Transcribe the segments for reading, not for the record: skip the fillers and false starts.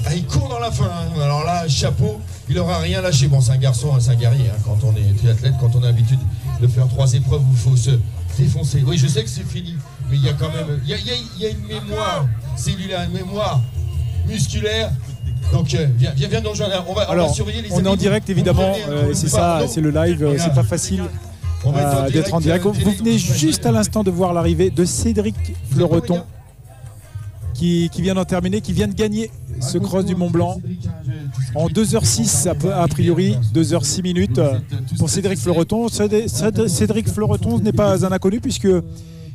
Ah, il court dans la fin, hein. Alors là, chapeau, il aura rien lâché. Bon, c'est un garçon, c'est un guerrier, hein. Quand on est triathlète, quand on a l'habitude de faire 3 épreuves où il faut se défoncer. Oui, je sais que c'est fini, mais il y a quand même, il y a une mémoire cellulaire, une mémoire musculaire. Donc viens nous rejoindre. On va surveiller les amis. On est en direct évidemment, c'est ça, c'est le live, c'est pas facile d'être en direct. Vous venez juste à l'instant de voir l'arrivée de Cédric Fleureton qui vient d'en terminer, qui vient de gagner ce cross du Mont Blanc en 2h06 a priori, 2h06 minutes pour Cédric Fleureton. Cédric Fleureton n'est pas un inconnu puisque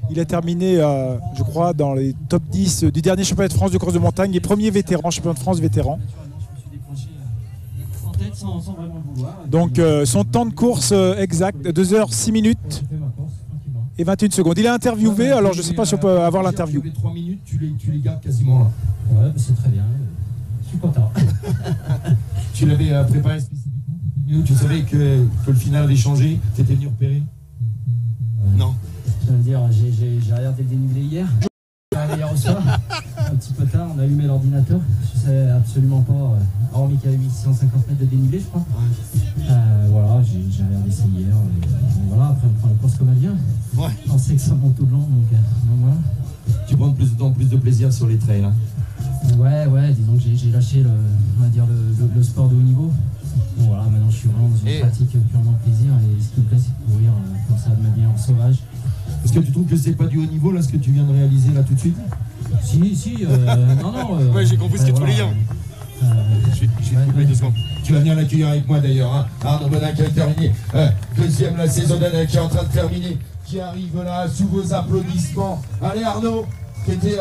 il a terminé, je crois, dans les top 10 du dernier championnat de France de course de montagne et premier vétéran, champion de France vétéran. Donc son temps de course exact, 2h06 minutes et 21 secondes. Il est interviewé, alors je ne sais pas si on peut avoir l'interview. Les 3 minutes, tu les gardes quasiment là. Ouais, c'est très bien. Je suis content. Tu l'avais préparé spécifiquement? Tu savais que le final avait changé? Tu étais venu repérer? Non. Je veux dire, j'ai regardé le dénivelé hier. Hier au soir, un petit peu tard, on a allumé l'ordinateur. Je ne savais absolument pas, hormis qu'il y avait 850 mètres de dénivelé, je crois. Voilà, j'ai regardé ça hier. Voilà, après on prend la course comme elle vient. Ouais. On sait que ça monte tout le long, donc voilà. Tu prends plus de plaisir sur les trails, hein. Ouais, disons que j'ai lâché le sport de haut niveau. Bon voilà, maintenant je suis vraiment dans une pratique purement plaisir et ce qui me plaît c'est de courir comme ça de manière sauvage. Est-ce que tu trouves que c'est pas du haut niveau là ce que tu viens de réaliser là tout de suite? Si, non. Ouais, j'ai compris ce que tu voulais dire. Je vais te couper 2 secondes. Tu vas venir l'accueillir avec moi d'ailleurs, hein. Arnaud Bodin qui a terminé deuxième la saison d'année, qui est en train de terminer, qui arrive là sous vos applaudissements. Allez Arnaud, qui était,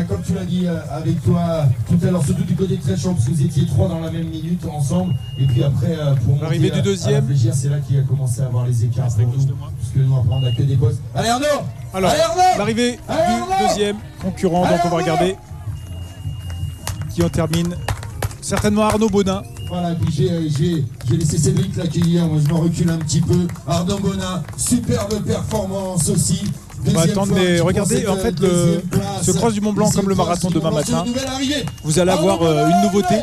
comme tu l'as dit, avec toi tout à l'heure, surtout du côté de Tréchon, parce que vous étiez 3 dans la même minute ensemble. Et puis après, pour l'arrivée du deuxième, c'est là qu'il a commencé à avoir les écarts pour nous, parce que nous après on n'a que des bosses. Allez Arnaud. Alors, l'arrivée du deuxième concurrent, donc on va regarder qui en termine. Certainement Arnaud Bodin. Voilà, puis j'ai laissé Cédric l'accueillir, moi je m'en recule un petit peu. Arnaud Bodin, superbe performance aussi. On va attendre, mais regardez, en fait, ce cross du Mont Blanc comme le marathon demain matin, vous allez avoir une nouveauté,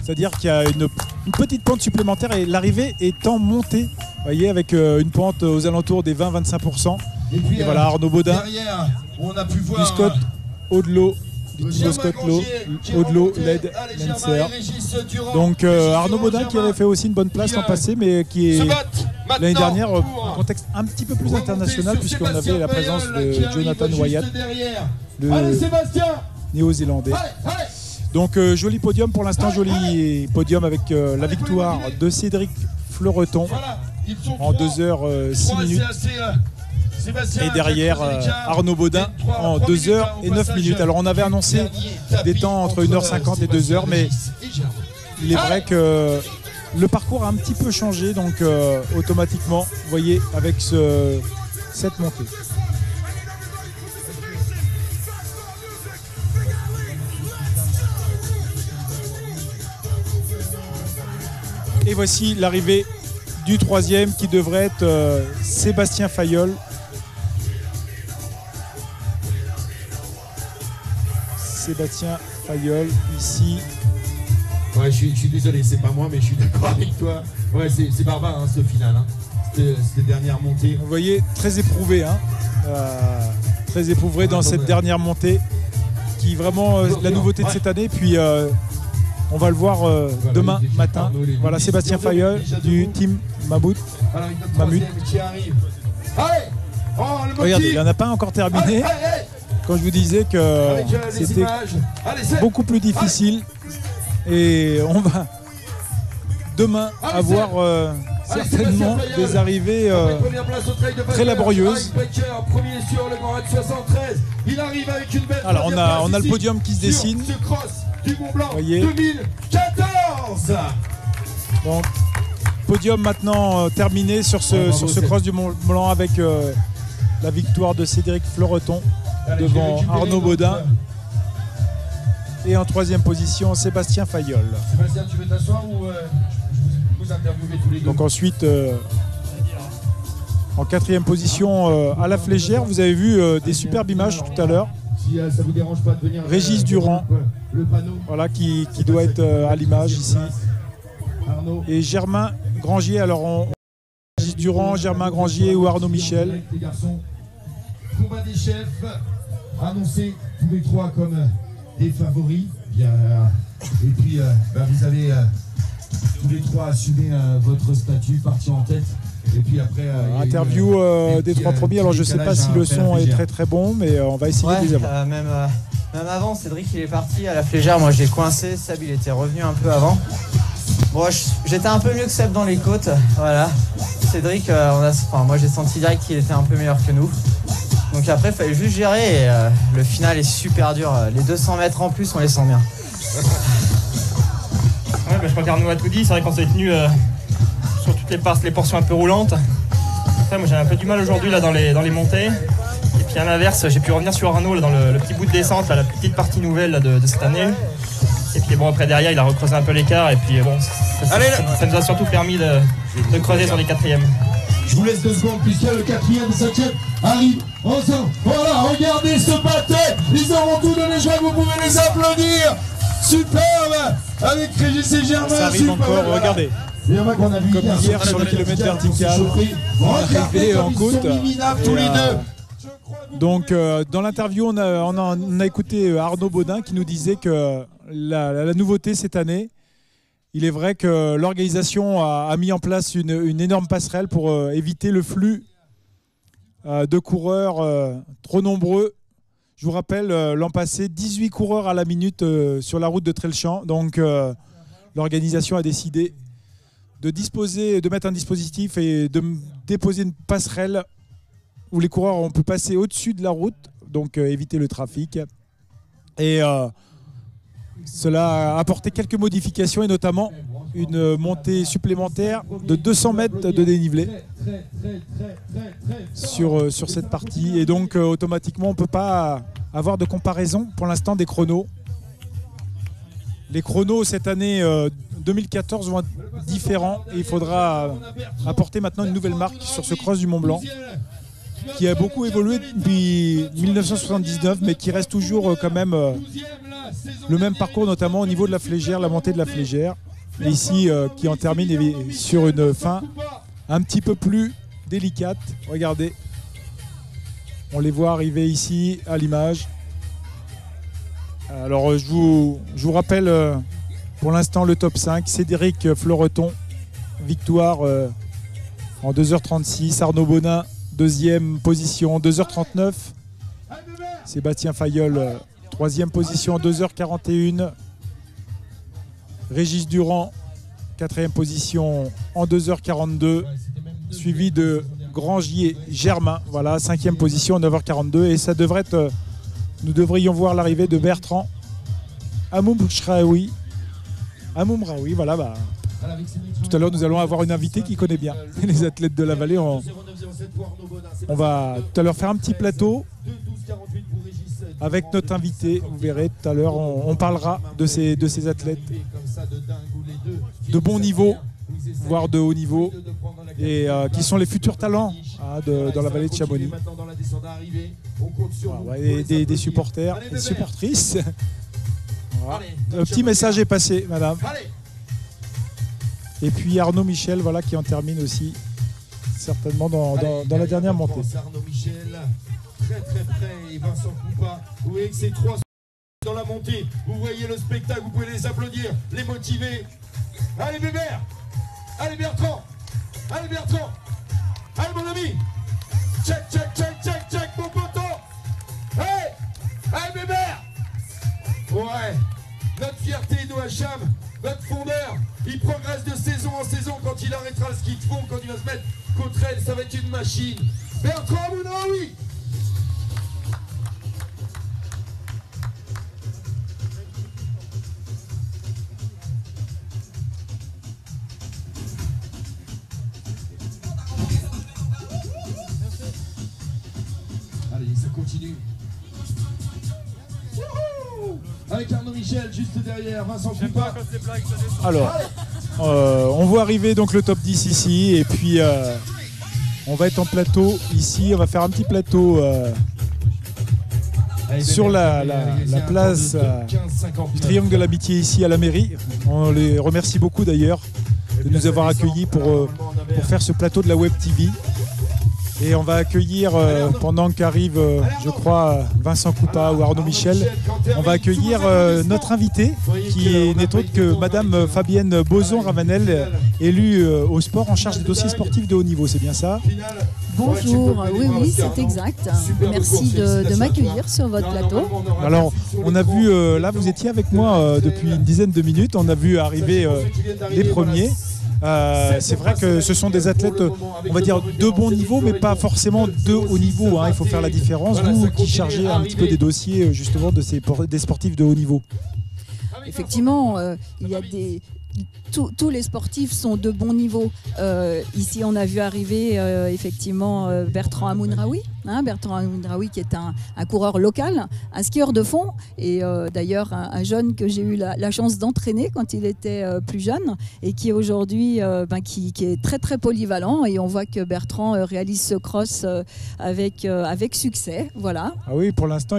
c'est-à-dire qu'il y a une petite pente supplémentaire et l'arrivée est en montée, vous voyez, avec une pente aux alentours des 20-25%. Et voilà, Arnaud Bodin, derrière, on a pu voir du Scott Audelot, du Scott Audelot, LED Lancer. Donc Arnaud Bodin qui avait fait aussi une bonne place l'an passé, mais qui est l'année dernière un contexte un petit peu plus international puisqu'on avait la présence de Jonathan Wyatt, le néo-zélandais. Donc joli podium pour l'instant, joli podium avec la victoire de Cédric Fleureton en 2h06 minutes. Et derrière Arnaud Bodin en 2h09 minutes. Alors on avait annoncé des temps entre 1h50 et 2h, mais il est vrai que le parcours a un petit peu changé, donc automatiquement, vous voyez, avec cette montée. Et voici l'arrivée du troisième qui devrait être Sébastien Fayolle. Sébastien Fayolle ici. Ouais, je suis désolé, c'est pas moi, mais je suis d'accord avec toi. Ouais, c'est barbare hein, ce final, hein. Cette dernière montée. Vous voyez, très éprouvé, hein. Très éprouvé dans cette dernière montée, qui est vraiment la nouveauté de cette année. Puis on va le voir demain matin. Voilà Sébastien Fayolle du team Mammoth. Qui arrive. Regardez, il n'y en a pas encore terminé. Quand je vous disais que c'était beaucoup plus difficile. Et on va demain avoir certainement des arrivées très laborieuses. Alors on a le podium qui se dessine. Vous voyez. Donc podium maintenant terminé sur ce cross du Mont Blanc avec la victoire de Cédric Fleureton devant Arnaud Bodin. Et en troisième position, Sébastien Fayolle. Sébastien, tu veux t'asseoir ou vous interviewer tous les deux? Donc ensuite, en 4e position à la Flégère. Vous avez vu des superbes images tout à l'heure. Si ça vous dérange pas de venir Régis Durand, le panneau. voilà, qui doit être à l'image ici. Arnaud. Et Germain Grangier. Alors Régis Durand, Germain Grangier ou Arnaud Michel. Les garçons, combat des chefs, annoncés tous les trois comme des favoris. Bien, et puis vous avez tous les trois assumé votre statut, parti en tête. Et puis après, interview des trois premiers. Alors je ne sais pas si le son est très très bon, mais on va essayer de les avoir. Même avant, Cédric il est parti à la Flégère. Moi je l'ai coincé. Seb il était revenu un peu avant. Bon, j'étais un peu mieux que Seb dans les côtes. Voilà. Cédric, moi j'ai senti direct qu'il était un peu meilleur que nous. Donc après, il fallait juste gérer et le final est super dur. Les 200 mètres en plus, on les sent bien. Ouais, je crois qu'Arnaud a tout dit. C'est vrai qu'on s'est tenu sur toutes les portions un peu roulantes. Après, moi j'ai un peu du mal aujourd'hui là dans les montées. Et puis à l'inverse, j'ai pu revenir sur Arnaud là, dans le petit bout de descente, là, la petite partie nouvelle là, de cette année. Et puis bon, après derrière, il a recreusé un peu l'écart. Et puis bon, ça nous a surtout permis de creuser sur les 4e. Je vous laisse 2 secondes puisque le 4e, 5e arrive ensemble. Voilà, regardez ce bataille. Ils auront tout donné. Je crois que vous pouvez les applaudir. Superbe avec Régis et Germain. Ça arrive encore, regardez. Comme hier sur le kilomètre vertical, arrivé en côte. Donc dans l'interview, on a écouté Arnaud Baudin qui nous disait que la nouveauté cette année, il est vrai que l'organisation a mis en place une énorme passerelle pour éviter le flux de coureurs trop nombreux. Je vous rappelle, l'an passé, 18 coureurs à la minute sur la route de Trelchamp. Donc l'organisation a décidé de mettre un dispositif et de déposer une passerelle où les coureurs ont pu passer au-dessus de la route, donc éviter le trafic. Et cela a apporté quelques modifications et notamment une montée supplémentaire de 200 mètres de dénivelé sur cette partie. Et donc automatiquement, on ne peut pas avoir de comparaison pour l'instant des chronos. Les chronos cette année 2014 vont être différents et il faudra apporter maintenant une nouvelle marque sur ce cross du Mont Blanc qui a beaucoup évolué depuis 1979 mais qui reste toujours quand même le même parcours, notamment au niveau de la Flégère, la montée de la Flégère. Et ici qui en termine sur une fin un petit peu plus délicate. Regardez, on les voit arriver ici à l'image. Alors je vous rappelle pour l'instant le top 5. Cédric Floreton, victoire en 2h36. Arnaud Baudin, 2e position, 2h39. Sébastien Fayolle, 3e position, 2h41. Régis Durand, 4e position en 2h42. Suivi de Grangier Germain, voilà, 5e position en 9h42. Et ça devrait être... Nous devrions voir l'arrivée de Bertrand Amoumraoui. Voilà. Tout à l'heure, nous allons avoir une invitée qui connaît bien les athlètes de la vallée. On va tout à l'heure faire un petit plateau avec notre invité. Vous verrez tout à l'heure, on parlera de ces athlètes de bon niveau, voire de haut niveau, et qui sont les futurs talents dans la vallée de Chamonix. Voilà, et des supporters, des supportrices. Voilà. Le petit message est passé, madame. Et puis Arnaud Michel, voilà, qui en termine aussi certainement dans la dernière montée. Arnaud Michel, très près, et Vincent Coupa. Vous voyez que ces trois dans la montée. Vous voyez le spectacle, vous pouvez les applaudir, les motiver. Allez Bébert, allez Bertrand, allez Bertrand, allez mon ami. Check, mon poteau. Hey, allez Bébert. Ouais, notre fierté d'Ouacham, notre fondeur, il progresse de saison en saison. Quand il arrêtera le ski de fond, quand il va se mettre contre elle, ça va être une machine. Bertrand Mounaoui. Allez, ça continue. Avec Arnaud Michel juste derrière, Vincent Coupa. Alors, on voit arriver donc le top 10 ici et puis On va être en plateau ici, on va faire un petit plateau sur la place du Triangle de l'Amitié ici à la mairie. On les remercie beaucoup d'ailleurs de nous avoir accueillis pour faire ce plateau de la Web TV. Et on va accueillir, pendant qu'arrive, je crois, Vincent Coupa ou Arnaud Michel, on va accueillir notre invité, qui n'est autre que Madame Fabienne Boson-Ravanel, élue au sport en charge des dossiers sportifs de haut niveau. C'est bien ça? Bonjour, oui, c'est exact. Merci de m'accueillir sur votre plateau. Alors, on a vu, là, vous étiez avec moi depuis une dizaine de minutes, on a vu arriver les premiers. C'est vrai que ce sont des athlètes, on va dire, de bon niveau, mais pas forcément de haut niveau. Hein. Il faut faire la différence. Vous qui chargez un petit peu des dossiers justement des sportifs de haut niveau. Effectivement, il y a tous les sportifs sont de bon niveau. Ici, on a vu arriver effectivement Bertrand Amounraoui, Bertrand Amounraoui qui est un coureur local, un skieur de fond et d'ailleurs un jeune que j'ai eu la chance d'entraîner quand il était plus jeune et qui aujourd'hui qui est très très polyvalent et on voit que Bertrand réalise ce cross avec succès. Voilà. Ah oui, pour l'instant,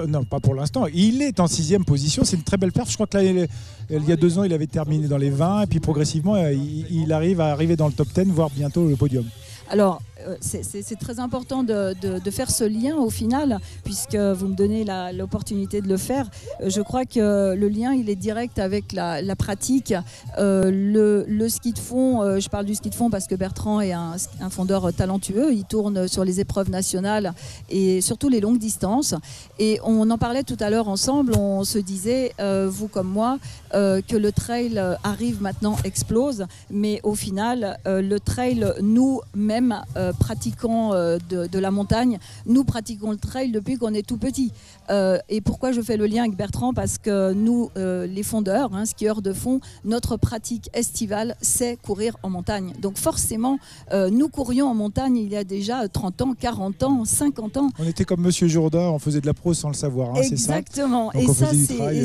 non pas pour l'instant, il est en 6e position. C'est une très belle perf. Je crois que là, il y a 2 ans, il avait terminé dans les 20 et puis progressivement, il arrive à arriver dans le top 10, voire bientôt le podium. Alors, c'est très important de faire ce lien au final, puisque vous me donnez l'opportunité de le faire. Je crois que le lien, il est direct avec la pratique. Le ski de fond, je parle du ski de fond parce que Bertrand est un fondeur talentueux. Il tourne sur les épreuves nationales et surtout les longues distances. Et on en parlait tout à l'heure ensemble, on se disait, vous comme moi, que le trail arrive maintenant, explose. Mais au final, le trail, nous-mêmes, pratiquants de la montagne, nous pratiquons le trail depuis qu'on est tout petit. Et pourquoi je fais le lien avec Bertrand? Parce que nous, les fondeurs, skieurs de fond, notre pratique estivale, c'est courir en montagne. Donc forcément, nous courions en montagne il y a déjà 30 ans, 40 ans, 50 ans. On était comme Monsieur Jourdain, on faisait de la prose sans le savoir, c'est ça? Exactement. Et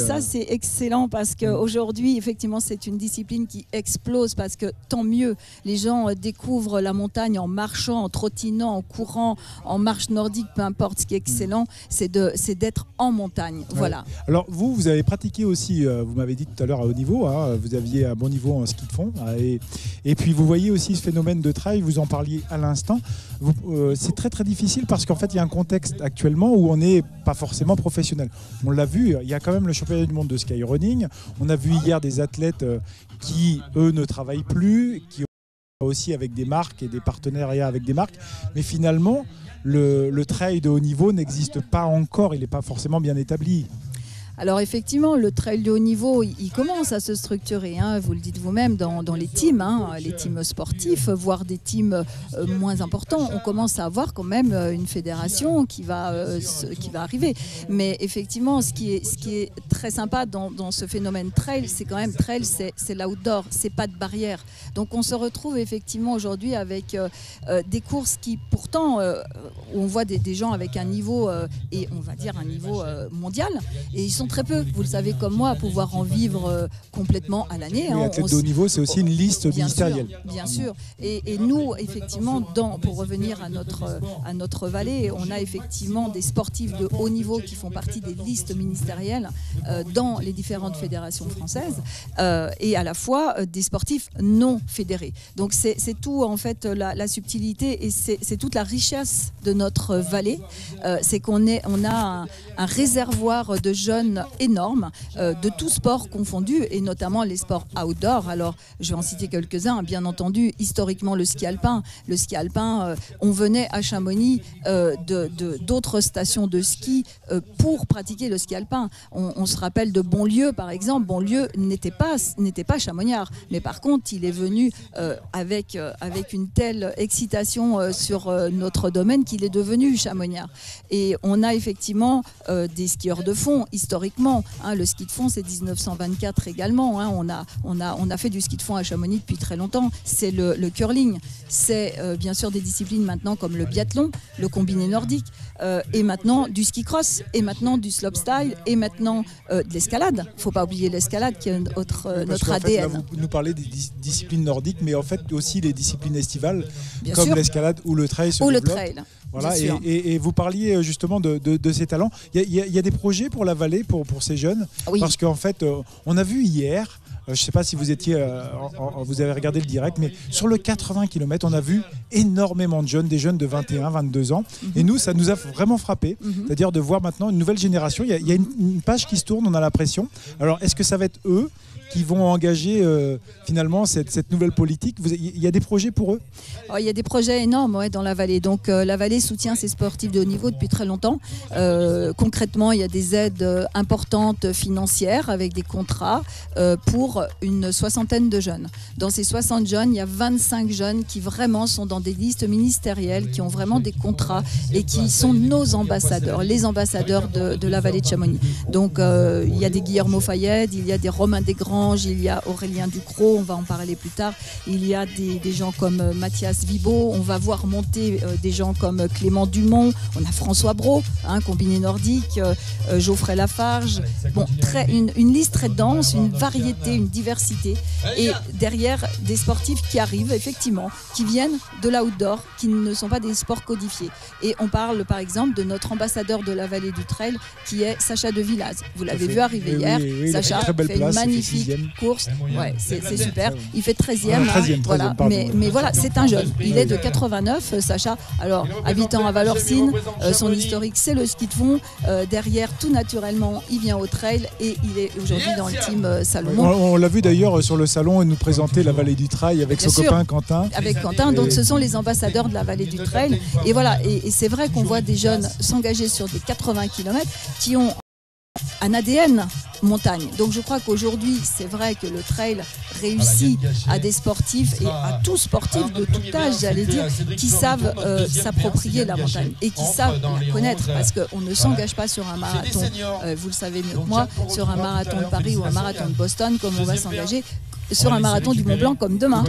ça, c'est excellent parce qu'aujourd'hui, effectivement, c'est une discipline qui explose parce que tant mieux, les gens découvrent la montagne en marchant, en trottinant, en courant, en marche nordique, peu importe. Ce qui est excellent, c'est d'être en montagne. Ouais. Voilà. Alors vous avez pratiqué aussi, vous m'avez dit tout à l'heure à haut niveau, vous aviez un bon niveau en ski de fond, et puis vous voyez aussi ce phénomène de trail, vous en parliez à l'instant. C'est très très difficile parce qu'en fait il y a un contexte actuellement où on n'est pas forcément professionnel. On l'a vu, il y a quand même le championnat du monde de skyrunning. On a vu hier des athlètes qui, eux, ne travaillent plus, qui aussi avec des marques et des partenariats avec des marques, mais finalement le trail de haut niveau n'existe pas encore, il n'est pas forcément bien établi. Alors effectivement, le trail de haut niveau, il commence à se structurer, vous le dites vous-même, dans les teams, les teams sportifs, voire des teams moins importants. On commence à avoir quand même une fédération qui va arriver. Mais effectivement, ce qui est très sympa dans ce phénomène trail, c'est quand même c'est l'outdoor, c'est pas de barrière. Donc on se retrouve effectivement aujourd'hui avec des courses qui pourtant, où on voit des gens avec un niveau, et on va dire un niveau mondial, et ils sont très peu, vous le savez comme moi, à pouvoir en vivre complètement à l'année. Oui, athlète de haut niveau, c'est aussi une liste ministérielle. Bien sûr. Et nous, effectivement, pour revenir à notre vallée, on a effectivement des sportifs de haut niveau qui font partie des listes ministérielles dans les différentes fédérations françaises et à la fois des sportifs non fédérés. Donc c'est tout en fait la subtilité et c'est toute la richesse de notre vallée. C'est qu'on a un réservoir de jeunes énorme de tous sports confondus et notamment les sports outdoor. Alors je vais en citer quelques-uns, bien entendu, historiquement le ski alpin. Le ski alpin, on venait à Chamonix d'autres stations de ski pour pratiquer le ski alpin. On se rappelle de Bonlieu par exemple. Bonlieu n'était pas chamonniard, mais par contre il est venu avec une telle excitation sur notre domaine qu'il est devenu chamonniard. Et on a effectivement des skieurs de fond historiques historiquement. Hein, le ski de fond, c'est 1924 également. Hein, on a fait du ski de fond à Chamonix depuis très longtemps. C'est le curling. C'est bien sûr des disciplines maintenant comme le biathlon, le combiné nordique, et maintenant du ski cross, et maintenant du slopestyle, et maintenant de l'escalade. Il ne faut pas oublier l'escalade qui est notre ADN. Fait, là, vous nous parlez des disciplines nordiques, mais en fait aussi les disciplines estivales, bien comme sûr. l'escalade ou le trail. Ou le trail. Voilà, et vous parliez justement de ces talents. Il y a des projets pour la vallée, pour ces jeunes, oui. Parce qu'en fait, on a vu hier, je ne sais pas si vous vous avez regardé le direct, mais sur le 80 km, on a vu énormément de jeunes, des jeunes de 21, 22 ans. Et nous, ça nous a vraiment frappé, c'est-à-dire de voir maintenant une nouvelle génération. Il y a une page qui se tourne, on a l'impression. Alors, est-ce que ça va être eux qui vont engager finalement cette nouvelle politique? Il y a des projets pour eux? Alors, il y a des projets énormes dans la vallée. Donc la vallée soutient ces sportifs de haut niveau depuis très longtemps. Concrètement, il y a des aides importantes financières avec des contrats pour une soixantaine de jeunes. Dans ces 60 jeunes, il y a 25 jeunes qui vraiment sont dans des listes ministérielles, qui ont vraiment des contrats et qui sont nos ambassadeurs, les ambassadeurs de la vallée de Chamonix. Donc il y a des Guillermo Fayed, il y a des Romain Desgranges, il y a Aurélien Ducrot, on va en parler plus tard. Il y a des gens comme Mathias Vibo, on va voir monter des gens comme Clément Dumont, on a François Brault, combiné nordique, Geoffrey Lafarge. Bon, une liste très dense, une variété, une diversité. Et derrière, des sportifs qui arrivent, effectivement, qui viennent de l'outdoor, qui ne sont pas des sports codifiés. Et on parle, par exemple, de notre ambassadeur de la vallée du Trail, qui est Sacha de Villaz. Vous l'avez vu arriver hier. Oui, Sacha fait une magnifique course. Ouais, c'est super. Il fait 13e. 13e, voilà. Mais voilà, c'est un jeune. Il est de 89, Sacha. Alors, habitant à Valorcine, son historique, c'est le ski de fond. Derrière, tout naturellement, il vient au trail et il est aujourd'hui dans le team Salomon. On l'a vu d'ailleurs sur le salon, il nous présentait la vallée du Trail avec son copain Quentin. Avec Quentin, donc ce sont les ambassadeurs de la vallée du Trail. Et voilà, et c'est vrai qu'on voit des jeunes s'engager sur des 80 km qui ont un ADN montagne. Donc je crois qu'aujourd'hui, c'est vrai que le trail réussit à des sportifs et à tous sportifs de tout âge, j'allais dire, qui savent s'approprier la montagne et qui savent la connaître, parce qu'on ne s'engage pas sur un marathon, vous le savez mieux que moi, sur un marathon de Paris ou un marathon de Boston, comme on va s'engager sur un marathon du Mont Blanc comme demain,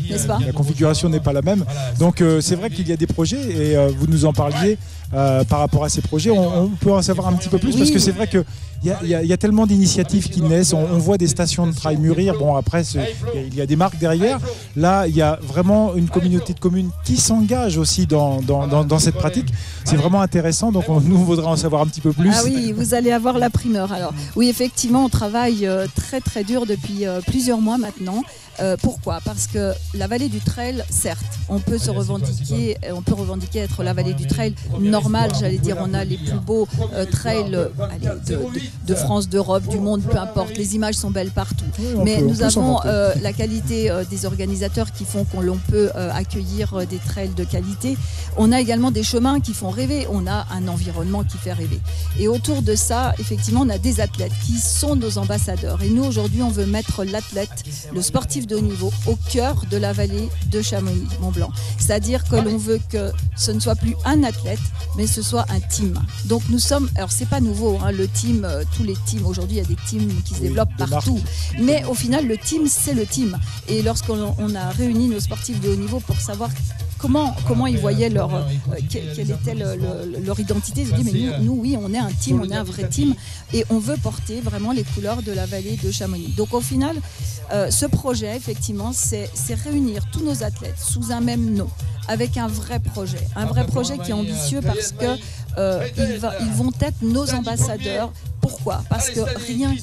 n'est-ce pas? La configuration n'est pas la même. Donc c'est vrai qu'il y a des projets et vous nous en parliez par rapport à ces projets. On peut en savoir un petit peu plus parce que c'est vrai qu'il y a tellement d'initiatives qui naissent. On voit des stations de trail mûrir. Bon, après, il y a des marques derrière. Là, il y a vraiment une communauté de communes qui s'engage aussi dans cette pratique. C'est vraiment intéressant. Donc nous voudrait en savoir un petit peu plus. Ah oui, vous allez avoir la primeur. Alors oui, effectivement, on travaille très très dur depuis plusieurs mois maintenant. Pourquoi? Parce que la vallée du Trail, certes, on peut revendiquer être la vallée du Trail normale, j'allais dire, on a les plus beaux trails de France, d'Europe, du monde, peu importe, les images sont belles partout. Mais nous avons la qualité des organisateurs qui font qu'on peut accueillir des trails de qualité. On a également des chemins qui font rêver, on a un environnement qui fait rêver. Et autour de ça, effectivement, on a des athlètes qui sont nos ambassadeurs. Et nous, aujourd'hui, on veut mettre l'athlète, le sportif de haut niveau, au cœur de la vallée de Chamonix-Mont-Blanc. C'est-à-dire que l'on veut que ce ne soit plus un athlète, mais ce soit un team. Donc nous sommes, alors c'est pas nouveau, le team, tous les teams, aujourd'hui il y a des teams qui se développent partout. Mais au final, le team, c'est le team. Et lorsqu'on a réuni nos sportifs de haut niveau pour savoir comment ils voyaient quelle était leur identité, ils se disent, mais nous, oui, on est un team, on est un vrai team, et on veut porter vraiment les couleurs de la vallée de Chamonix. Donc au final, ce projet, effectivement, c'est réunir tous nos athlètes sous un même nom, avec un vrai projet qui est ambitieux parce que ils vont être nos ambassadeurs. Pourquoi? Parce que rien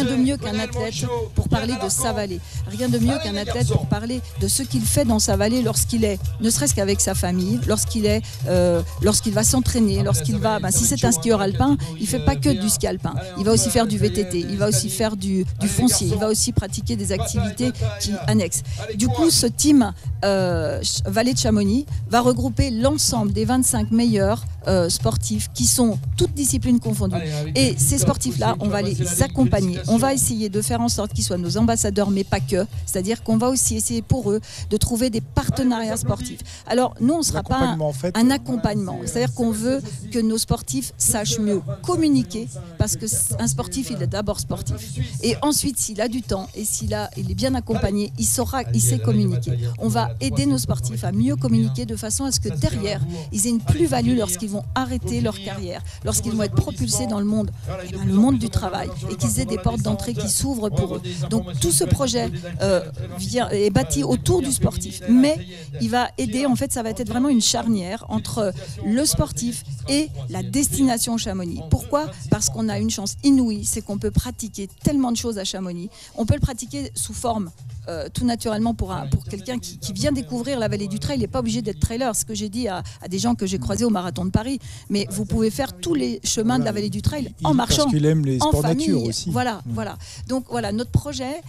de mieux qu'un athlète pour parler de sa vallée, rien de mieux qu'un athlète pour parler de ce qu'il fait dans sa vallée lorsqu'il est, ne serait-ce qu'avec sa famille, lorsqu'il va s'entraîner, lorsqu'il va, si c'est un skieur alpin, il fait pas que du ski alpin, il va aussi faire du VTT, il va aussi faire du foncier, il va aussi pratiquer des activités qui annexent. Du coup, ce team Vallée de Chamonix va regrouper l'ensemble des 25 meilleurs sportifs qui sont toutes disciplines confondues. Et ces sportifs-là, on va les accompagner. On va essayer de faire en sorte qu'ils soient nos ambassadeurs, mais pas que. C'est-à-dire qu'on va aussi essayer pour eux de trouver des partenariats sportifs. Alors, nous, on ne sera pas un accompagnement. C'est-à-dire qu'on veut que nos sportifs sachent mieux communiquer, parce qu'un sportif, il est d'abord sportif. Et ensuite, s'il a du temps et il est bien accompagné, il sait communiquer. On va aider nos sportifs à mieux communiquer de façon à ce que derrière, ils aient une plus-value lorsqu'ils vont arrêter leur carrière, lorsqu'ils vont être propulsés dans le monde du travail et qu'ils aient des portes d'entrée qui s'ouvrent pour eux. Donc tout ce projet est bâti autour du sportif, mais il va aider, en fait ça va être vraiment une charnière entre le sportif et la destination Chamonix. Pourquoi ? Parce qu'on a une chance inouïe, c'est qu'on peut pratiquer tellement de choses à Chamonix. On peut le pratiquer sous forme tout naturellement pour quelqu'un qui vient découvrir la vallée du Trail. Il n'est pas obligé d'être trailer. Ce que j'ai dit à des gens que j'ai croisés au marathon de Paris. Mais vous pouvez faire tous les chemins de la vallée du Trail en marchant, parce qu'il aime les sports en famille. Nature aussi. Voilà. Donc voilà, notre projet,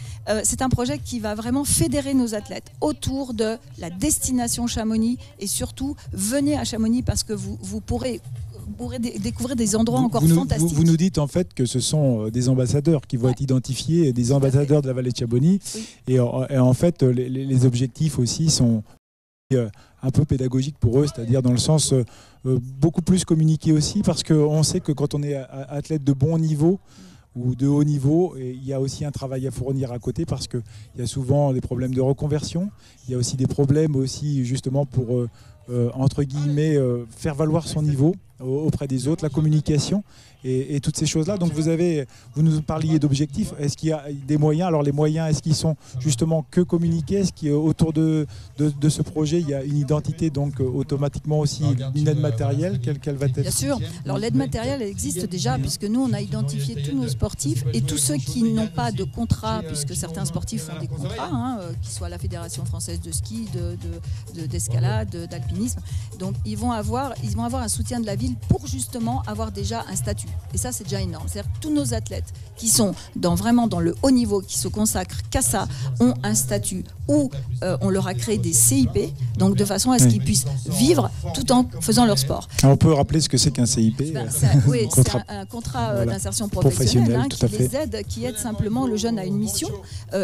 c'est un projet qui va vraiment fédérer nos athlètes autour de la destination Chamonix et surtout venez à Chamonix parce que vous pourrez découvrir des endroits encore fantastiques. Vous nous dites en fait que ce sont des ambassadeurs qui vont être identifiés, des ambassadeurs de la vallée de Chamonix. Oui. Et en fait, les objectifs aussi sont un peu pédagogiques pour eux, c'est-à-dire dans le sens beaucoup plus communiquer aussi, parce qu'on sait que quand on est athlète de bon niveau ou de haut niveau, il y a aussi un travail à fournir à côté, parce qu'il y a souvent des problèmes de reconversion, il y a aussi des problèmes aussi justement pour entre guillemets faire valoir son niveau auprès des autres, la communication et toutes ces choses-là. Donc vous nous parliez d'objectifs. Est-ce qu'il y a des moyens ? Alors les moyens, est-ce qu'ils sont justement que communiquer ? Est-ce qu'autour de ce projet, il y a une identité, donc automatiquement aussi une aide matérielle ? Quelle va être ? Bien sûr. Alors l'aide matérielle, elle existe déjà, puisque nous, on a identifié tous nos sportifs et tous ceux qui n'ont pas de contrat, puisque certains sportifs ont des contrats, qu'ils soient la Fédération française de ski, d'escalade, d'alpinisme. Donc ils vont avoir un soutien de la ville pour justement avoir déjà un statut. Et ça, c'est déjà énorme. C'est-à-dire que tous nos athlètes qui sont vraiment dans le haut niveau, qui se consacrent qu'à ça, ont un statut où on leur a créé des CIP, donc de façon à ce qu'ils puissent vivre tout en faisant leur sport. Alors on peut rappeler ce que c'est qu'un CIP ? Oui, c'est un contrat d'insertion professionnelle qui aide simplement le jeune à une mission,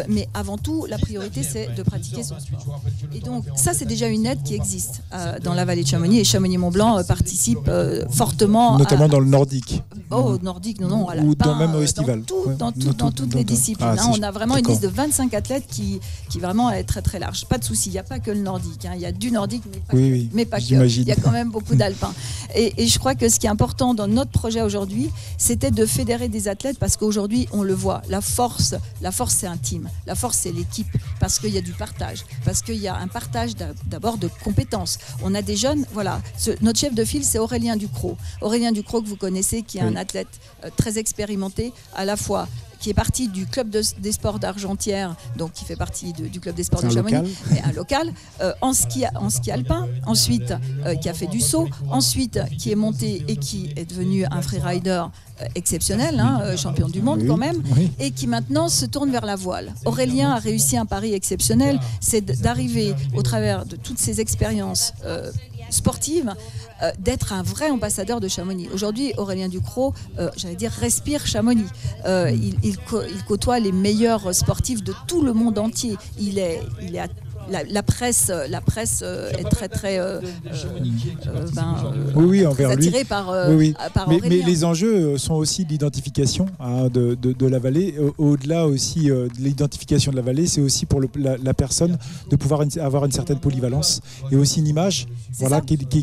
mais avant tout, la priorité, c'est de pratiquer son sport. Et donc, ça, c'est déjà une aide qui existe dans la vallée de Chamonix, et Chamonix-Mont-Blanc participe fortement. Notamment dans le nordique. Nordique, non, à l'alpin. Ou même au estival. Dans toutes les disciplines. On a vraiment une liste de 25 athlètes qui vraiment est très très large. Pas de souci, il n'y a pas que le nordique. Il y a du nordique, mais pas que. Il y a quand même beaucoup d'alpins. Et je crois que ce qui est important dans notre projet aujourd'hui, c'était de fédérer des athlètes, parce qu'aujourd'hui, on le voit, la force c'est un team. La force, c'est l'équipe, parce qu'il y a du partage, parce qu'il y a un partage d'abord de compétences. On a des jeunes, voilà. Notre chef de file, c'est Aurélien Ducrot. Aurélien Ducrot, que vous connaissez, qui est un athlète très expérimenté, à la fois qui est parti du club des sports d'Argentière, donc qui fait partie du club des sports de Chamonix, mais un local, en ski alpin, ensuite qui a fait du saut, ensuite qui est monté et qui est devenu un freerider exceptionnel, champion du monde quand même, et qui maintenant se tourne vers la voile. Aurélien a réussi un pari exceptionnel, c'est d'arriver au travers de toutes ces expériences sportives, d'être un vrai ambassadeur de Chamonix. Aujourd'hui, Aurélien Ducrot, respire Chamonix. Il côtoie les meilleurs sportifs de tout le monde entier. Il est à la presse est très très attirée par Aurélien. Mais les enjeux sont aussi l'identification de la vallée. Au-delà aussi de l'identification de la vallée, c'est aussi pour la personne de pouvoir avoir une certaine polyvalence et aussi une image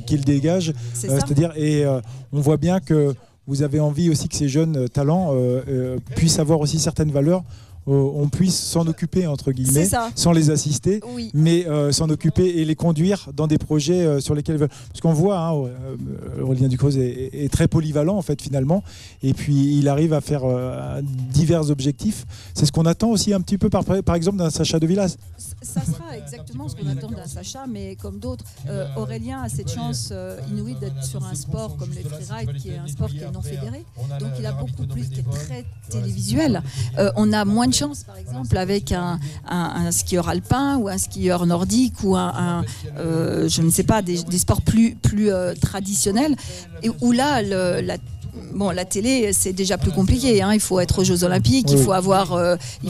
qu'il dégage. C'est-à-dire, on voit bien que vous avez envie aussi que ces jeunes talents puissent avoir aussi certaines valeurs. On puisse s'en occuper, entre guillemets, sans les assister, mais s'en occuper et les conduire dans des projets sur lesquels ils veulent. Parce qu'on voit, Aurélien Ducrot est très polyvalent, en fait, finalement, et puis il arrive à faire divers objectifs. C'est ce qu'on attend aussi un petit peu, par exemple, d'un Sacha de Villas. Ça sera exactement ce qu'on attend d'un Sacha, mais comme d'autres, Aurélien a cette chance inouïe d'être sur un sport comme les freeride, qui est un sport qui est non fédéré, donc il a beaucoup plus, qui est très télévisuel. On a moins de chance, par exemple, avec un skieur alpin ou un skieur nordique ou je ne sais pas, des sports plus traditionnels, et où là, Bon, la télé, c'est déjà plus compliqué. Hein. Il faut être aux Jeux Olympiques, il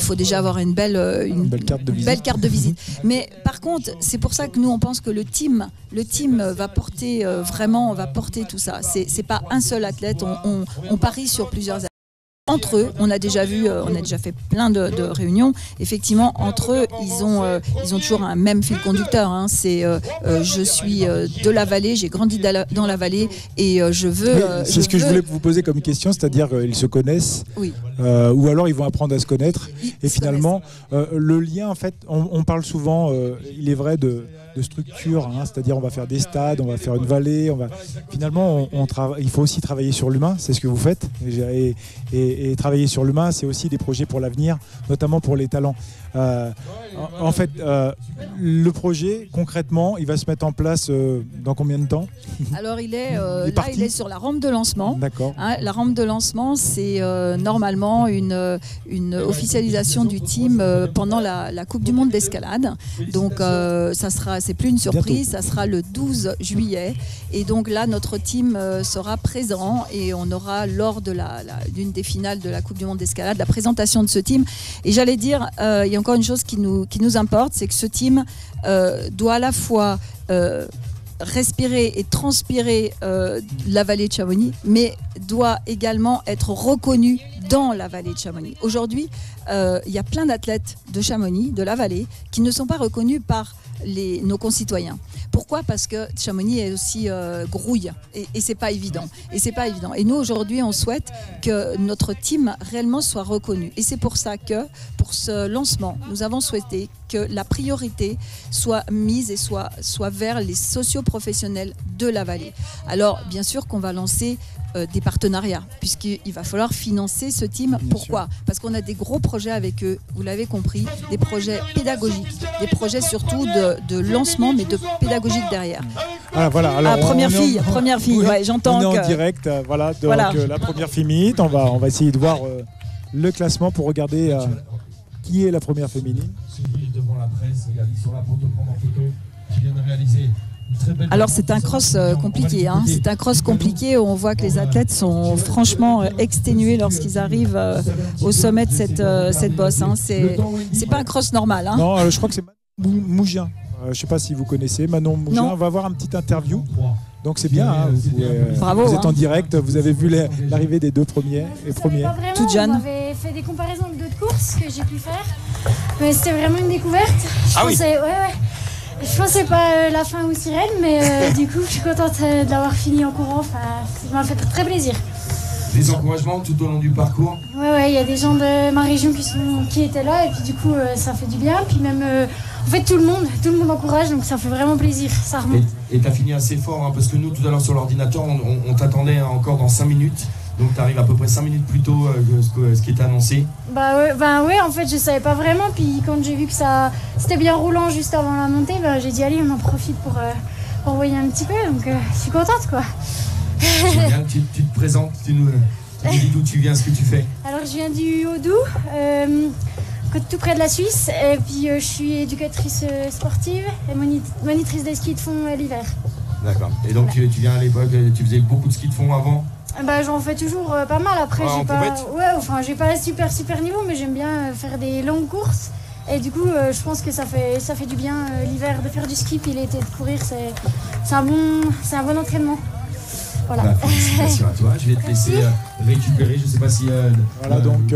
faut déjà avoir une belle carte de visite. Mais par contre, c'est pour ça que nous, on pense que le team va porter tout ça. C'est pas un seul athlète. On parie sur plusieurs athlètes. Entre eux, on a déjà fait plein de réunions. Effectivement, entre eux, ils ont toujours un même fil conducteur. Hein. C'est je suis de la vallée, j'ai grandi dans la vallée et je veux. C'est ce que je voulais vous poser comme question, c'est-à-dire qu'ils se connaissent, oui. Ou alors ils vont apprendre à se connaître. Et finalement, le lien, en fait, on parle souvent, il est vrai, de structure, hein, c'est-à-dire on va faire des stades, on va faire une vallée, finalement il faut aussi travailler sur l'humain, c'est ce que vous faites, et travailler sur l'humain, c'est aussi des projets pour l'avenir, notamment pour les talents. En fait, le projet, concrètement, il va se mettre en place dans combien de temps? Alors il est sur la rampe de lancement. D'accord. Hein, la rampe de lancement, c'est normalement une officialisation du team pendant la Coupe du Monde d'escalade. Donc c'est plus une surprise, ça sera le 12 juillet. Et donc là, notre team sera présent et on aura lors d'une des finales de la Coupe du Monde d'escalade la présentation de ce team. Et j'allais dire, il y a encore une chose qui nous importe, c'est que ce team doit à la fois respirer et transpirer la vallée de Chamonix, mais doit également être reconnu dans la vallée de Chamonix. Aujourd'hui, il y a plein d'athlètes de Chamonix, de la vallée, qui ne sont pas reconnus par nos concitoyens. Pourquoi ? Parce que Chamonix est aussi grouille et c'est pas évident. Et nous aujourd'hui, on souhaite que notre team réellement soit reconnu. Et c'est pour ça que pour ce lancement, nous avons souhaité que la priorité soit mise et soit vers les socio-professionnels de la vallée. Alors bien sûr qu'on va lancer des partenariats, puisqu'il va falloir financer ce team. Pourquoi ? Parce qu'on a des gros projets avec eux, vous l'avez compris, des projets pédagogiques, des projets surtout de lancement, mais de pédagogique derrière. Ah, voilà. Alors, première fille, ouais, j'entends. On est en direct, voilà, donc la première féminine, on va essayer de voir le classement pour regarder qui est la première féminine. Devant la presse, ils sont là pour te prendre en photo, qui vient de réaliser. Alors c'est un cross compliqué, hein. C'est un cross compliqué où on voit que les athlètes sont franchement exténués lorsqu'ils arrivent au sommet de cette bosse. Hein. C'est pas un cross normal. Hein. Non, je crois que c'est Manon Mougin. Je ne sais pas si vous connaissez Manon Mougin. On va avoir un petit interview. Donc c'est bien, hein. Bravo, vous êtes en direct, vous avez vu l'arrivée des deux premiers. Toute jeune. On avait fait des comparaisons avec d'autres courses que j'ai pu faire. Mais c'était vraiment une découverte. Je pensais pas la fin aussi raide, mais du coup, je suis contente de l'avoir fini en courant. Enfin, ça m'a fait très plaisir. Des encouragements tout au long du parcours? Ouais, il y a des gens de ma région qui étaient là, et puis du coup, ça fait du bien. Puis même, en fait, tout le monde encourage, donc ça fait vraiment plaisir. Ça remonte. Et t'as fini assez fort, hein, parce que nous, tout à l'heure sur l'ordinateur, on t'attendait encore dans 5 minutes. Donc tu arrives à peu près 5 minutes plus tôt que ce qui était annoncé. Bah ouais, en fait je savais pas vraiment, puis quand j'ai vu que c'était bien roulant juste avant la montée, j'ai dit allez on en profite pour envoyer un petit peu, donc je suis contente quoi. Tu te présentes, tu nous dis d'où tu viens, ce que tu fais. Alors je viens du Haut-Doubs, tout près de la Suisse, et puis je suis éducatrice sportive et monitrice de ski de fond l'hiver. D'accord, et donc tu viens à l'époque, tu faisais beaucoup de ski de fond avant? J'en fais toujours pas mal. Après, j'ai pas super niveau, mais j'aime bien faire des longues courses. Et du coup, je pense que ça fait du bien l'hiver de faire du ski, puis l'été de courir, c'est un bon entraînement. Voilà. Félicitations à toi. Je vais te laisser récupérer. Je sais pas si. Voilà donc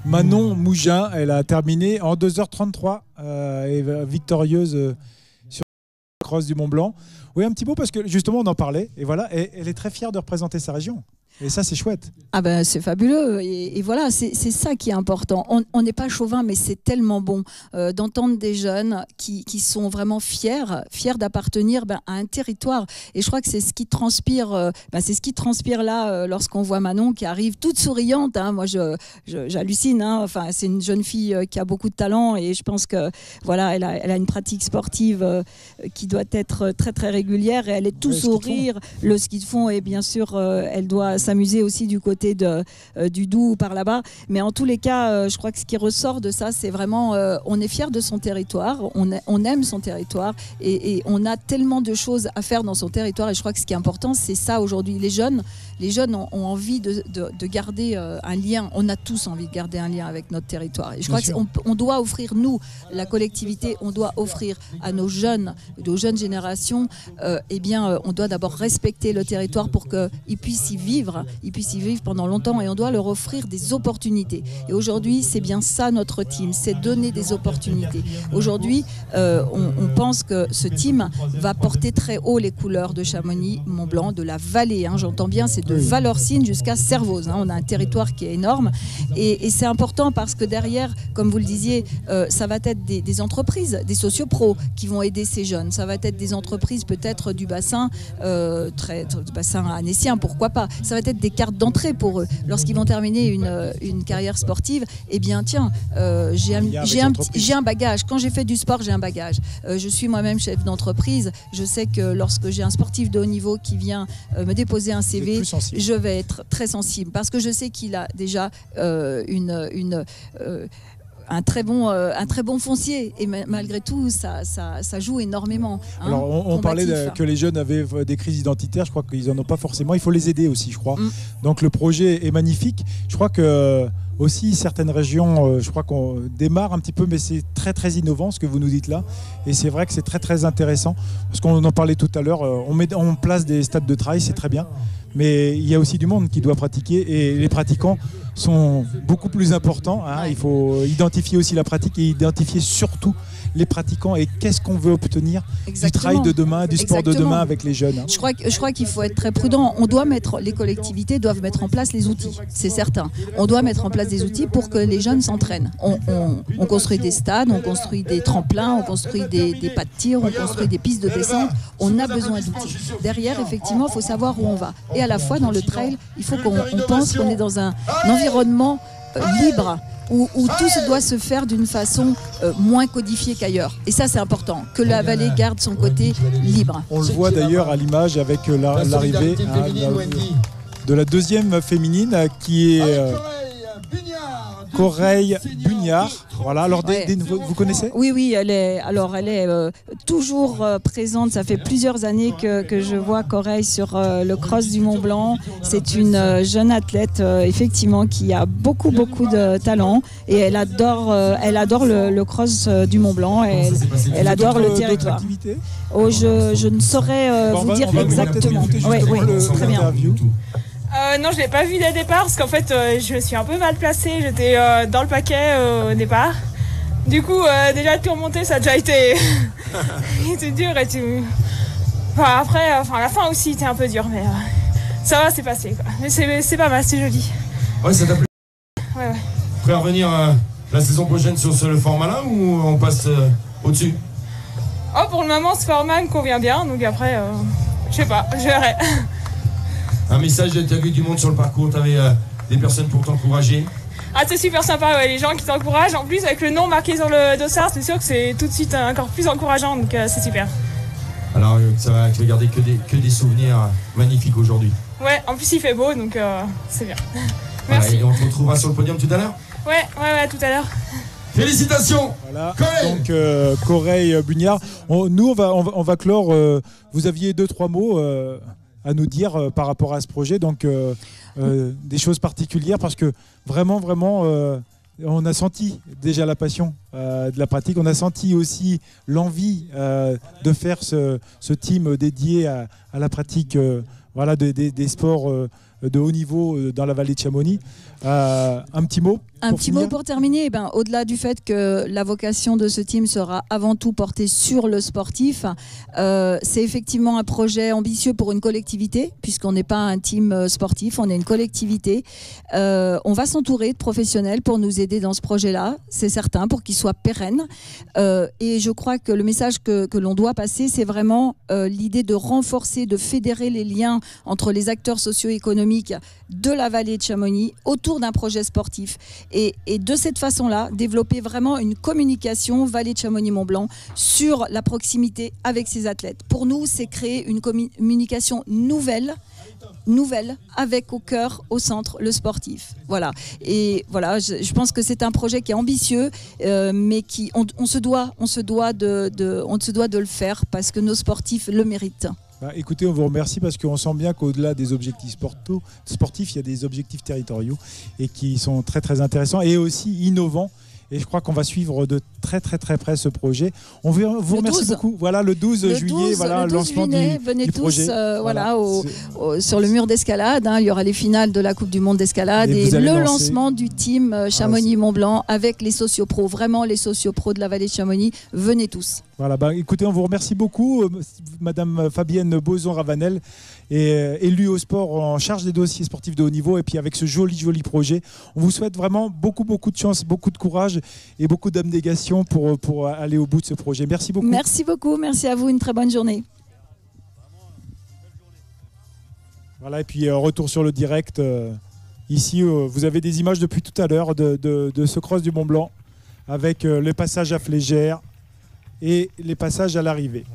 Manon Mougin, elle a terminé en 2h33 et victorieuse sur le cross du Mont Blanc. Oui, un petit mot parce que justement on en parlait et voilà, et elle est très fière de représenter sa région. Et ça, c'est chouette. Ah ben, c'est fabuleux. Et voilà, c'est ça qui est important. On n'est pas chauvin, mais c'est tellement bon d'entendre des jeunes qui sont vraiment fiers d'appartenir à un territoire. Et je crois que c'est ce qui transpire. Là lorsqu'on voit Manon qui arrive toute souriante. Hein. Moi, j'hallucine. Hein. Enfin, c'est une jeune fille qui a beaucoup de talent et je pense que voilà, elle a une pratique sportive qui doit être très très régulière et elle est tout sourire. Le ski de fond et bien sûr, elle doit s'amuser aussi du côté du Doubs par là-bas. Mais en tous les cas, je crois que ce qui ressort de ça, c'est vraiment, on est fier de son territoire, on aime son territoire et on a tellement de choses à faire dans son territoire. Et je crois que ce qui est important, c'est ça aujourd'hui. Les jeunes ont envie de garder un lien. On a tous envie de garder un lien avec notre territoire. Et je crois qu'on doit offrir, nous, la collectivité, on doit offrir à nos jeunes générations, on doit d'abord respecter le territoire pour qu'ils puissent y vivre pendant longtemps, et on doit leur offrir des opportunités. Et aujourd'hui, c'est bien ça notre team, c'est donner des opportunités. Aujourd'hui, on pense que ce team va porter très haut les couleurs de Chamonix, Mont-Blanc, de la vallée. J'entends bien, c'est de Valorcine jusqu'à Servoz. On a un territoire qui est énorme et c'est important parce que derrière, comme vous le disiez, ça va être des entreprises, des sociopros qui vont aider ces jeunes. Ça va être des entreprises peut-être du bassin, du bassin annécien, pourquoi pas. Ça va être des cartes d'entrée pour eux. Lorsqu'ils vont terminer une carrière sportive, eh bien tiens, j'ai un bagage. Quand j'ai fait du sport, j'ai un bagage. Je suis moi-même chef d'entreprise. Je sais que lorsque j'ai un sportif de haut niveau qui vient me déposer un CV, je vais être très sensible parce que je sais qu'il a déjà un très bon foncier et malgré tout ça joue énormément. Alors on parlait que les jeunes avaient des crises identitaires, je crois qu'ils n'en ont pas forcément, il faut les aider aussi, je crois. Donc le projet est magnifique, je crois que aussi certaines régions, je crois qu'on démarre un petit peu, mais c'est très très innovant ce que vous nous dites là, et c'est vrai que c'est très très intéressant parce qu'on en parlait tout à l'heure, on place des stades de trail, c'est très bien, mais il y a aussi du monde qui doit pratiquer et les pratiquants sont beaucoup plus importants. Il faut identifier aussi la pratique et identifier surtout les pratiquants et qu'est-ce qu'on veut obtenir du trail de demain, du sport de demain avec les jeunes. Je crois qu'il faut être très prudent. Les collectivités doivent mettre en place les outils, c'est certain. On doit mettre en place des outils pour que les jeunes s'entraînent. On construit des stades, on construit des tremplins, on construit des pas de tir, on construit des pistes de descente. On a besoin d'outils. Derrière, effectivement, il faut savoir où on va. Et à la fois, dans le trail, il faut qu'on pense qu'on est dans un environnement libre, où tout doit se faire d'une façon moins codifiée qu'ailleurs. Et ça, c'est important, que la vallée garde son côté libre. On le voit d'ailleurs à l'image avec l'arrivée de la deuxième féminine qui est Coreille Bugnard. Voilà, alors vous connaissez ? Oui, elle est toujours présente. Ça fait plusieurs années que je vois Coreille sur le cross du Mont Blanc. C'est une jeune athlète, effectivement, qui a beaucoup de talent et elle adore le cross du Mont Blanc. Et elle adore le territoire. Je ne saurais vous dire exactement. Oui, très bien. Non, je l'ai pas vu dès le départ parce qu'en fait je me suis un peu mal placée, j'étais dans le paquet au départ. Du coup déjà tout remonter ça a déjà été c'était dur et après la fin aussi c'était un peu dur mais ça va, c'est passé quoi. Mais c'est pas mal, c'est joli. Ouais, ça t'a plu? Ouais. Prêt à revenir la saison prochaine sur le format là ou on passe au-dessus? Pour le moment ce format me convient bien, donc après je sais pas, je verrai. Un message, t'as vu du monde sur le parcours, t'avais des personnes pour t'encourager? C'est super sympa, les gens qui t'encouragent. En plus, avec le nom marqué sur le dossard, c'est sûr que c'est tout de suite encore plus encourageant, donc c'est super. Alors, tu vas garder que des souvenirs magnifiques aujourd'hui. Ouais, en plus il fait beau, donc c'est bien. Merci. Et on te retrouvera sur le podium tout à l'heure? Ouais, tout à l'heure. Félicitations. Voilà. Donc Coreille Bugnard. Nous, on va clore. Vous aviez 2-3 mots à nous dire par rapport à ce projet, donc des choses particulières, parce que vraiment on a senti déjà la passion de la pratique, on a senti aussi l'envie de faire ce team dédié à la pratique des sports de haut niveau dans la vallée de Chamonix. Un petit mot pour terminer. Au-delà du fait que la vocation de ce team sera avant tout portée sur le sportif, c'est effectivement un projet ambitieux pour une collectivité, puisqu'on n'est pas un team sportif, on est une collectivité. On va s'entourer de professionnels pour nous aider dans ce projet-là, c'est certain, pour qu'il soit pérenne. Et je crois que le message que l'on doit passer, c'est vraiment l'idée de renforcer, de fédérer les liens entre les acteurs socio-économiques de la vallée de Chamonix autour d'un projet sportif. et de cette façon-là, développer vraiment une communication Vallée de Chamonix-Mont-Blanc sur la proximité avec ces athlètes. Pour nous, c'est créer une communication nouvelle avec au cœur, au centre, le sportif. Voilà. Et voilà, je pense que c'est un projet qui est ambitieux, mais on se doit de le faire parce que nos sportifs le méritent. Écoutez, on vous remercie parce qu'on sent bien qu'au-delà des objectifs sportifs, il y a des objectifs territoriaux et qui sont très très intéressants et aussi innovants. Et je crois qu'on va suivre de très très très près ce projet. On vous remercie beaucoup. Voilà, le 12 juillet, voilà, le lancement du projet. Venez sur le mur d'escalade. Il y aura les finales de la Coupe du Monde d'escalade et le lancement du team Chamonix-Mont-Blanc avec les sociopros. Vraiment, les sociopros de la vallée de Chamonix. Venez tous. Voilà, écoutez, on vous remercie beaucoup, Madame Fabienne Boson-Ravanel, élue au sport en charge des dossiers sportifs de haut niveau. Et puis avec ce joli projet, on vous souhaite vraiment beaucoup de chance, beaucoup de courage et beaucoup d'abnégation pour aller au bout de ce projet. Merci beaucoup. Merci beaucoup, merci à vous, une très bonne journée. Voilà, et puis retour sur le direct. Ici, vous avez des images depuis tout à l'heure de ce cross du Mont Blanc avec le passage à Flégère et les passages à l'arrivée.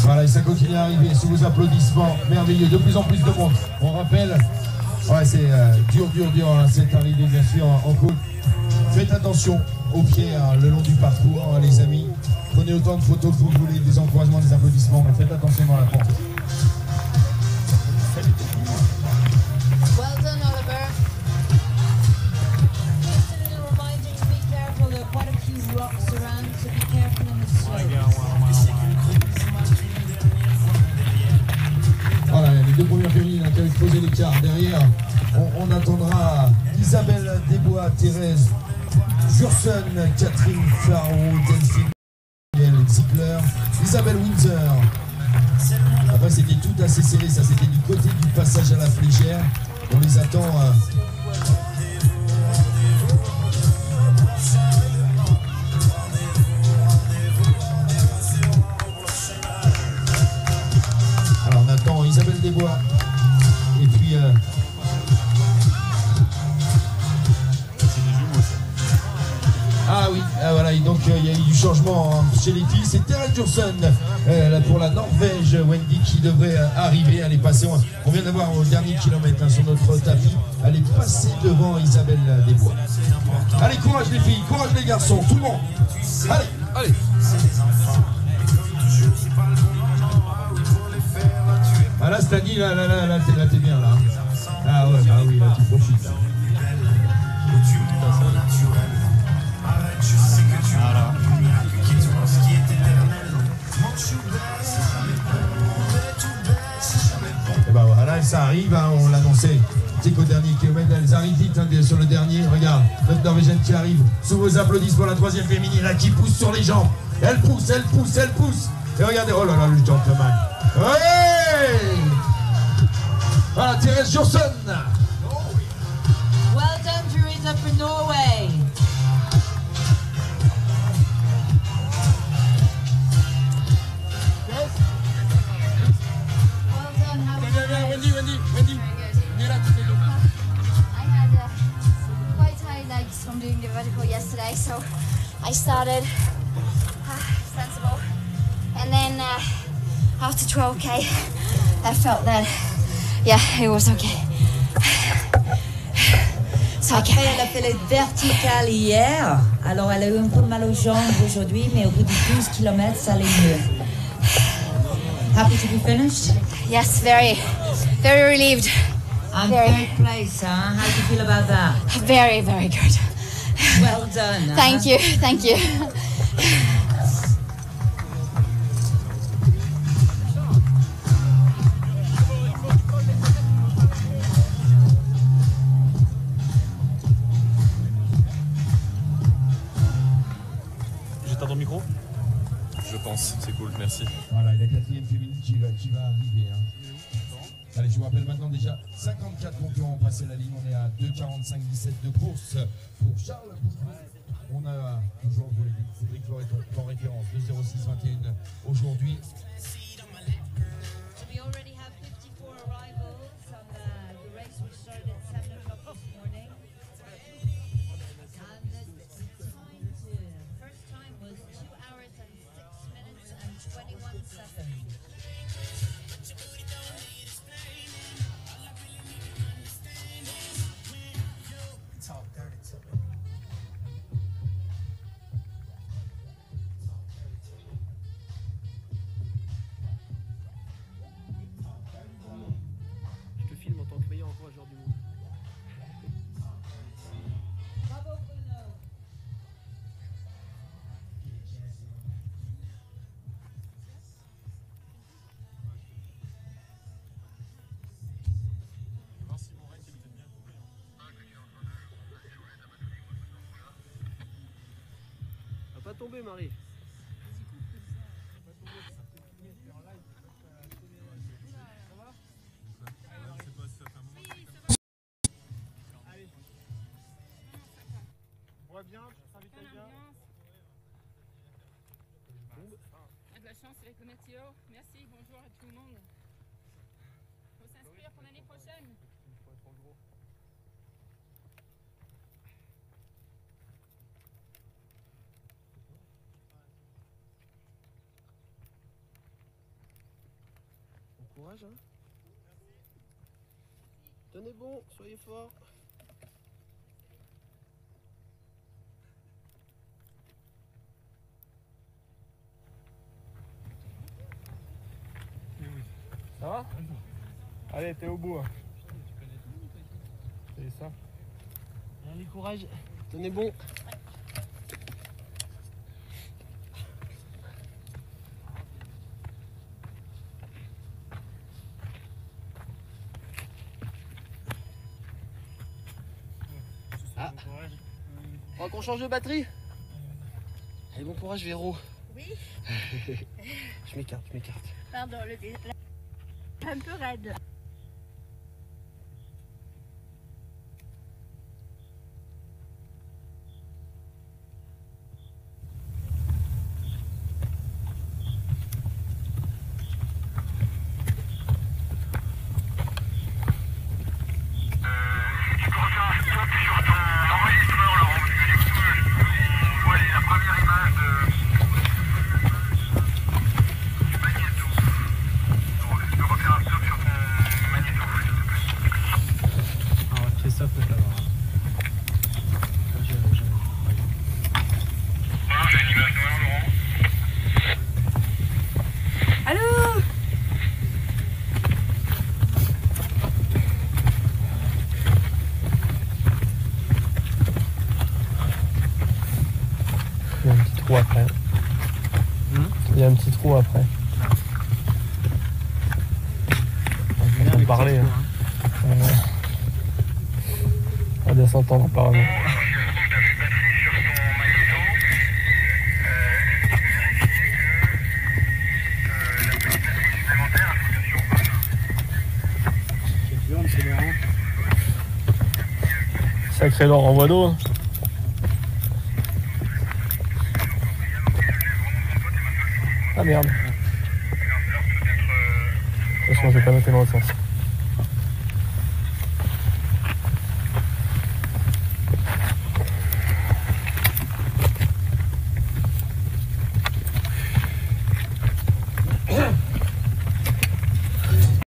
Voilà, et ça continue à arriver sous vos applaudissements merveilleux, de plus en plus de monde. On rappelle, c'est dur, hein, cette arrivée bien sûr en côte. Faites attention aux pieds le long du parcours, les amis. Prenez autant de photos que vous voulez, des encouragements, des applaudissements, mais faites attention dans la porte. Well done, Oliver. Just a little reminder to be careful. There are quite a few rocks around, so be careful in the slope. Voilà, les deux premières féminines qui avaient posé l'écart. Derrière, on attendra Isabelle Desbois, Thérèse Jurson, Catherine Faro, Delphine Ziegler, Isabelle Windsor. Après, c'était tout assez serré, ça c'était du côté du passage à la Flégère. On les attend. Alors on attend Isabelle Desbois. Et puis ah oui, voilà, et donc il y a eu du changement chez les filles. C'est Thérèse Jurson pour la Norvège, Wendy, qui devrait arriver. Elle est passée, on vient d'avoir au dernier kilomètre sur notre tapis. Elle est passée devant Isabelle Desbois. Allez, courage les filles, courage les garçons, tout le monde. Allez. Ah là, Stani, là, t'es bien là. Ah ouais, bah oui, là tu profites. Là. Voilà. Et bah voilà, ça arrive, hein, on l'annonçait. C'est qu'au dernier kilomètre, elles arrivent vite sur le dernier. Regarde, notre Norvégienne qui arrive. Sous vos applaudissements pour la troisième féminine, là, qui pousse sur les jambes. Elle pousse. Et regardez, oh là là, le gentleman. Ouais! Voilà, Thérèse Jurson. Well done, Teresa, for Norway. Wendy. I had quite high legs from doing the vertical yesterday, so I started sensible, and then after 12k, I felt that, it was okay. Après, elle a fait les verticales hier, alors elle a eu un peu mal aux jambes aujourd'hui, mais au bout de 12 km, ça allait mieux. Happy to be finished? Yes, very relieved. And third place, huh? How do you feel about that? Very, very good. Well done. Thank you. J'éteins ton micro? Je pense, c'est cool, merci. Voilà, la quatrième féminine qui va arriver. Hein. Allez, je vous rappelle maintenant déjà 54 concurrents ont passé la ligne. On est à 2,45-17 de course pour Charles Bouclot. On a toujours, vous l'avez dit, Cédric Floreton en référence, 2,06-21 aujourd'hui. We already have 54 arrivals on the race which started at 7 o'clock this morning. And the first time was 2 hours and 6 minutes and 21 seconds. It's all dirty to me. Je te filme en tant que meilleur encourageur du monde. Bravo Bruno. Va pas tomber, Marie. On va bien, ça s'invite bien. On a de la chance avec le météo. Merci, bonjour à tout le monde. Faut s'inscrire pour l'année prochaine. Bon courage, hein. Tenez bon, soyez forts. Ça va? Allez, t'es au bout. Hein. C'est ça. Allez, courage. Tenez bon. Ah. On crois qu'on change de batterie? Allez, bon courage, Véro. Oui. Je m'écarte. Pardon, un peu raide. Après. Il y a un petit trou après. On peut parler. Hein. On va bien s'entendre apparemment. Sacré leur renvoi d'eau. Ah merde. Attention, je vais pas noter dans l'autre sens.